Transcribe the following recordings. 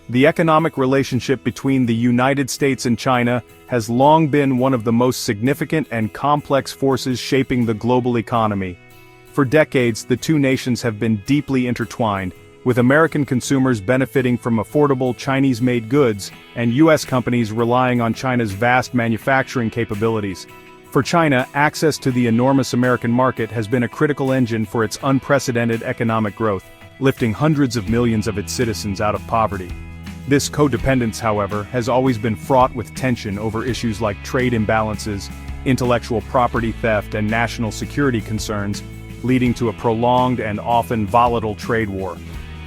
The economic relationship between the United States and China has long been one of the most significant and complex forces shaping the global economy. For decades, the two nations have been deeply intertwined, with American consumers benefiting from affordable Chinese-made goods and U.S. companies relying on China's vast manufacturing capabilities. For China, access to the enormous American market has been a critical engine for its unprecedented economic growth, lifting hundreds of millions of its citizens out of poverty. This codependence, however, has always been fraught with tension over issues like trade imbalances, intellectual property theft, and national security concerns, leading to a prolonged and often volatile trade war.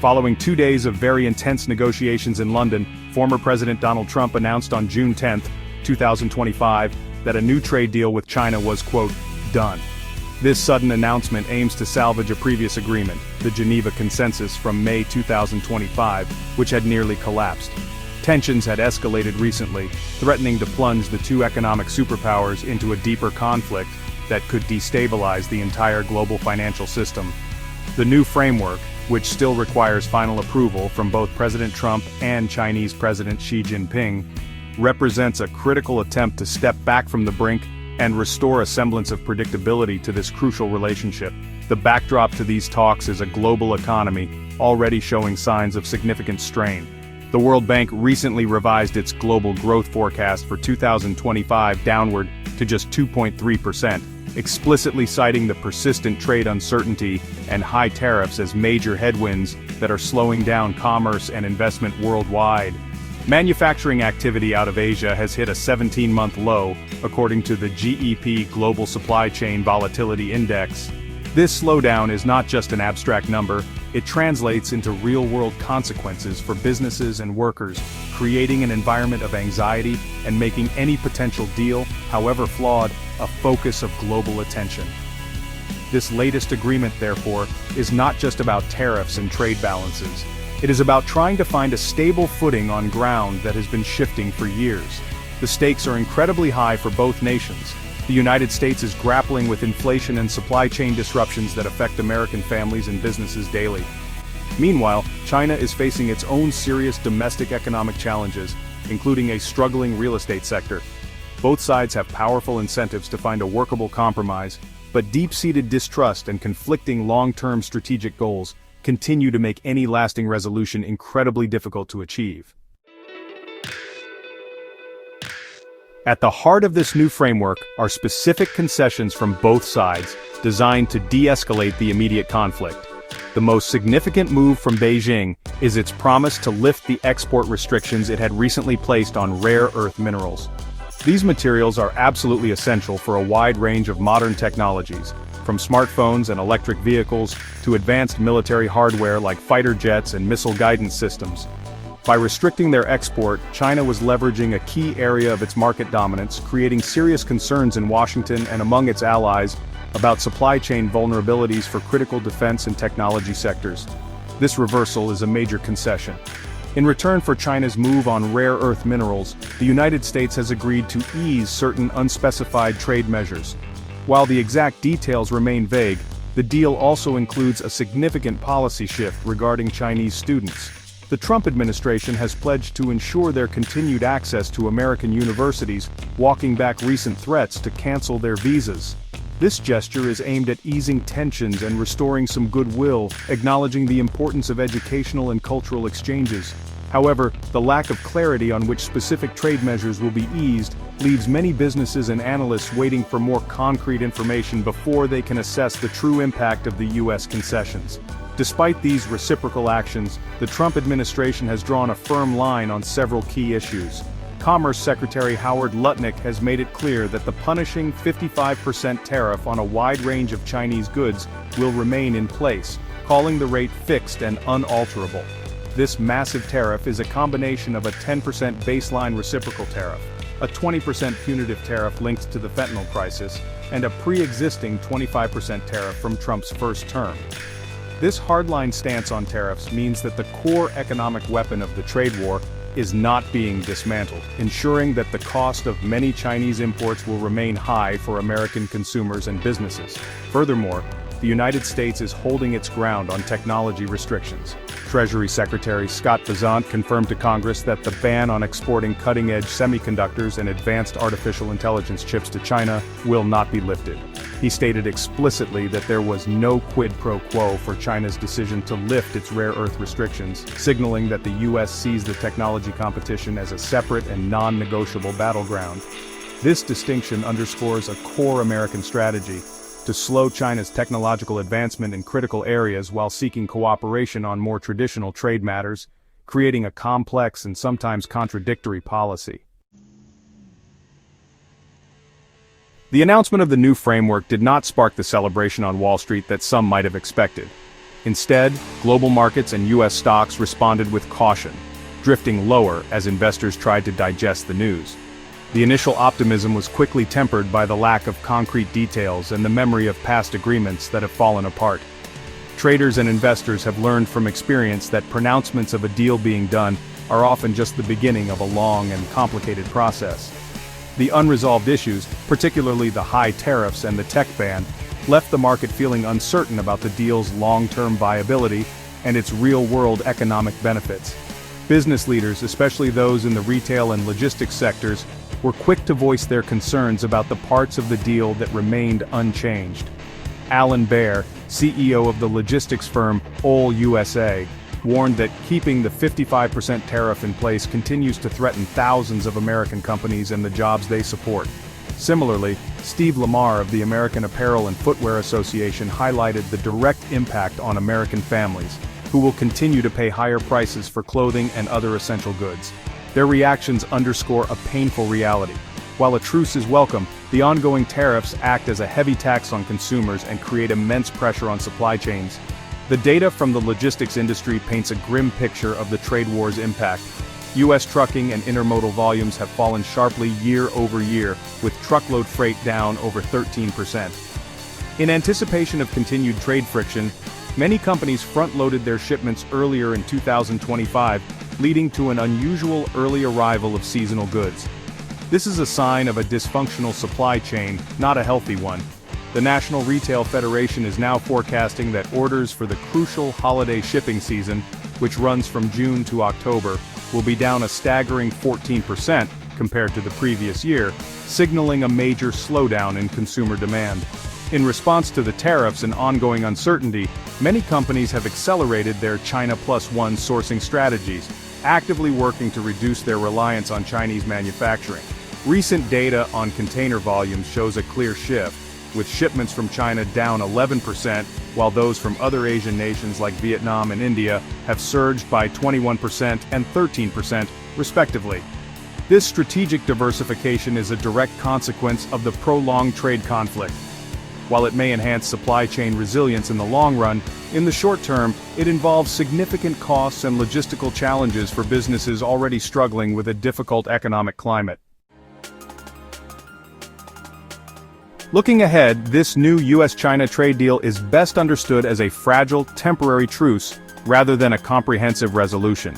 Following 2 days of very intense negotiations in London, former President Donald Trump announced on June 10, 2025, that a new trade deal with China was, quote, done. This sudden announcement aims to salvage a previous agreement, the Geneva Consensus from May 2025, which had nearly collapsed. Tensions had escalated recently, threatening to plunge the two economic superpowers into a deeper conflict that could destabilize the entire global financial system. The new framework, which still requires final approval from both President Trump and Chinese President Xi Jinping, represents a critical attempt to step back from the brink and restore a semblance of predictability to this crucial relationship. The backdrop to these talks is a global economy, already showing signs of significant strain. The World Bank recently revised its global growth forecast for 2025 downward to just 2.3%, explicitly citing the persistent trade uncertainty and high tariffs as major headwinds that are slowing down commerce and investment worldwide. Manufacturing activity out of Asia has hit a 17-month low, according to the GEP Global Supply Chain Volatility Index. This slowdown is not just an abstract number, it translates into real-world consequences for businesses and workers, creating an environment of anxiety and making any potential deal, however flawed, a focus of global attention. This latest agreement, therefore, is not just about tariffs and trade balances. It is about trying to find a stable footing on ground that has been shifting for years. The stakes are incredibly high for both nations. The United States is grappling with inflation and supply chain disruptions that affect American families and businesses daily. Meanwhile, China is facing its own serious domestic economic challenges, including a struggling real estate sector. Both sides have powerful incentives to find a workable compromise, but deep-seated distrust and conflicting long-term strategic goals continue to make any lasting resolution incredibly difficult to achieve. At the heart of this new framework are specific concessions from both sides, designed to de-escalate the immediate conflict. The most significant move from Beijing is its promise to lift the export restrictions it had recently placed on rare earth minerals. These materials are absolutely essential for a wide range of modern technologies, from smartphones and electric vehicles to advanced military hardware like fighter jets and missile guidance systems. By restricting their export, China was leveraging a key area of its market dominance, creating serious concerns in Washington and among its allies about supply chain vulnerabilities for critical defense and technology sectors. This reversal is a major concession. In return for China's move on rare earth minerals, the United States has agreed to ease certain unspecified trade measures. While the exact details remain vague, the deal also includes a significant policy shift regarding Chinese students. The Trump administration has pledged to ensure their continued access to American universities, walking back recent threats to cancel their visas. This gesture is aimed at easing tensions and restoring some goodwill, acknowledging the importance of educational and cultural exchanges. However, the lack of clarity on which specific trade measures will be eased leaves many businesses and analysts waiting for more concrete information before they can assess the true impact of the U.S. concessions. Despite these reciprocal actions, the Trump administration has drawn a firm line on several key issues. Commerce Secretary Howard Lutnik has made it clear that the punishing 55% tariff on a wide range of Chinese goods will remain in place, calling the rate fixed and unalterable. This massive tariff is a combination of a 10% baseline reciprocal tariff, a 20% punitive tariff linked to the fentanyl crisis, and a pre-existing 25% tariff from Trump's first term. This hardline stance on tariffs means that the core economic weapon of the trade war is not being dismantled, ensuring that the cost of many Chinese imports will remain high for American consumers and businesses. Furthermore, the United States is holding its ground on technology restrictions. Treasury Secretary Scott Bezant confirmed to Congress that the ban on exporting cutting-edge semiconductors and advanced artificial intelligence chips to China will not be lifted. He stated explicitly that there was no quid pro quo for China's decision to lift its rare earth restrictions, signaling that the U.S. sees the technology competition as a separate and non-negotiable battleground. This distinction underscores a core American strategy: to slow China's technological advancement in critical areas while seeking cooperation on more traditional trade matters, creating a complex and sometimes contradictory policy. The announcement of the new framework did not spark the celebration on Wall Street that some might have expected. Instead, global markets and U.S. stocks responded with caution, drifting lower as investors tried to digest the news. The initial optimism was quickly tempered by the lack of concrete details and the memory of past agreements that have fallen apart. Traders and investors have learned from experience that pronouncements of a deal being done are often just the beginning of a long and complicated process. The unresolved issues, particularly the high tariffs and the tech ban, left the market feeling uncertain about the deal's long-term viability and its real-world economic benefits. Business leaders, especially those in the retail and logistics sectors, were quick to voice their concerns about the parts of the deal that remained unchanged. Alan Baer, CEO of the logistics firm Ole USA, warned that keeping the 55% tariff in place continues to threaten thousands of American companies and the jobs they support. Similarly, Steve Lamar of the American Apparel and Footwear Association highlighted the direct impact on American families, who will continue to pay higher prices for clothing and other essential goods. Their reactions underscore a painful reality. While a truce is welcome, the ongoing tariffs act as a heavy tax on consumers and create immense pressure on supply chains. The data from the logistics industry paints a grim picture of the trade war's impact. U.S. trucking and intermodal volumes have fallen sharply year over year, with truckload freight down over 13%. In anticipation of continued trade friction, many companies front-loaded their shipments earlier in 2025, leading to an unusual early arrival of seasonal goods. This is a sign of a dysfunctional supply chain, not a healthy one. The National Retail Federation is now forecasting that orders for the crucial holiday shipping season, which runs from June to October, will be down a staggering 14% compared to the previous year, signaling a major slowdown in consumer demand. In response to the tariffs and ongoing uncertainty, many companies have accelerated their China Plus One sourcing strategies, actively working to reduce their reliance on Chinese manufacturing. Recent data on container volumes shows a clear shift, with shipments from China down 11%, while those from other Asian nations like Vietnam and India have surged by 21% and 13%, respectively. This strategic diversification is a direct consequence of the prolonged trade conflict. While it may enhance supply chain resilience in the long run, in the short term, it involves significant costs and logistical challenges for businesses already struggling with a difficult economic climate. Looking ahead, this new U.S.-China trade deal is best understood as a fragile, temporary truce, rather than a comprehensive resolution.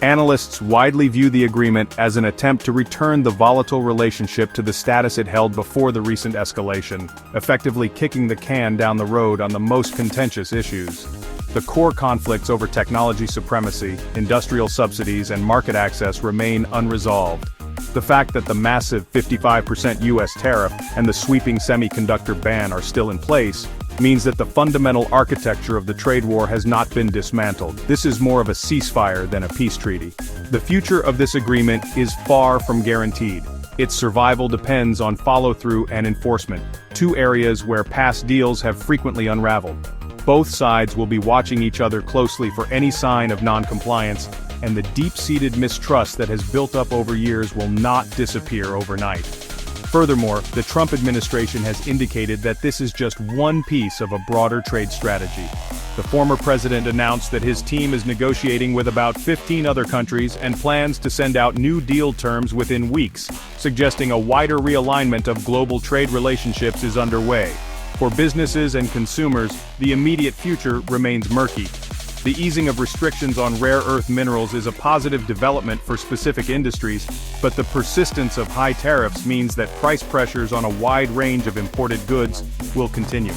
Analysts widely view the agreement as an attempt to return the volatile relationship to the status it held before the recent escalation, effectively kicking the can down the road on the most contentious issues. The core conflicts over technology supremacy, industrial subsidies, and market access remain unresolved. The fact that the massive 55% U.S. tariff and the sweeping semiconductor ban are still in place means that the fundamental architecture of the trade war has not been dismantled. This is more of a ceasefire than a peace treaty. The future of this agreement is far from guaranteed. Its survival depends on follow-through and enforcement, two areas where past deals have frequently unraveled. Both sides will be watching each other closely for any sign of non-compliance, and the deep-seated mistrust that has built up over years will not disappear overnight. Furthermore, the Trump administration has indicated that this is just one piece of a broader trade strategy. The former president announced that his team is negotiating with about 15 other countries and plans to send out new deal terms within weeks, suggesting a wider realignment of global trade relationships is underway. For businesses and consumers, the immediate future remains murky. The easing of restrictions on rare earth minerals is a positive development for specific industries, but the persistence of high tariffs means that price pressures on a wide range of imported goods will continue.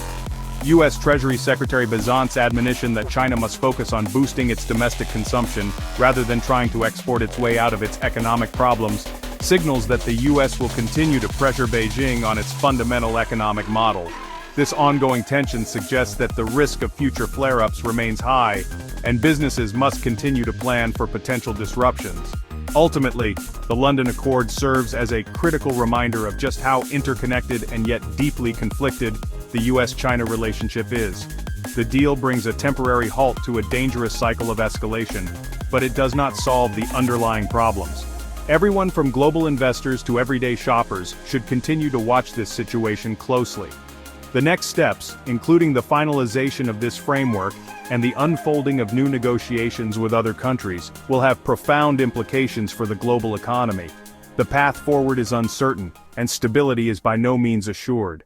U.S. Treasury Secretary Bezant's admonition that China must focus on boosting its domestic consumption rather than trying to export its way out of its economic problems signals that the U.S. will continue to pressure Beijing on its fundamental economic model. This ongoing tension suggests that the risk of future flare-ups remains high, and businesses must continue to plan for potential disruptions. Ultimately, the London Accord serves as a critical reminder of just how interconnected and yet deeply conflicted the U.S.-China relationship is. The deal brings a temporary halt to a dangerous cycle of escalation, but it does not solve the underlying problems. Everyone from global investors to everyday shoppers should continue to watch this situation closely. The next steps, including the finalization of this framework and the unfolding of new negotiations with other countries, will have profound implications for the global economy. The path forward is uncertain, and stability is by no means assured.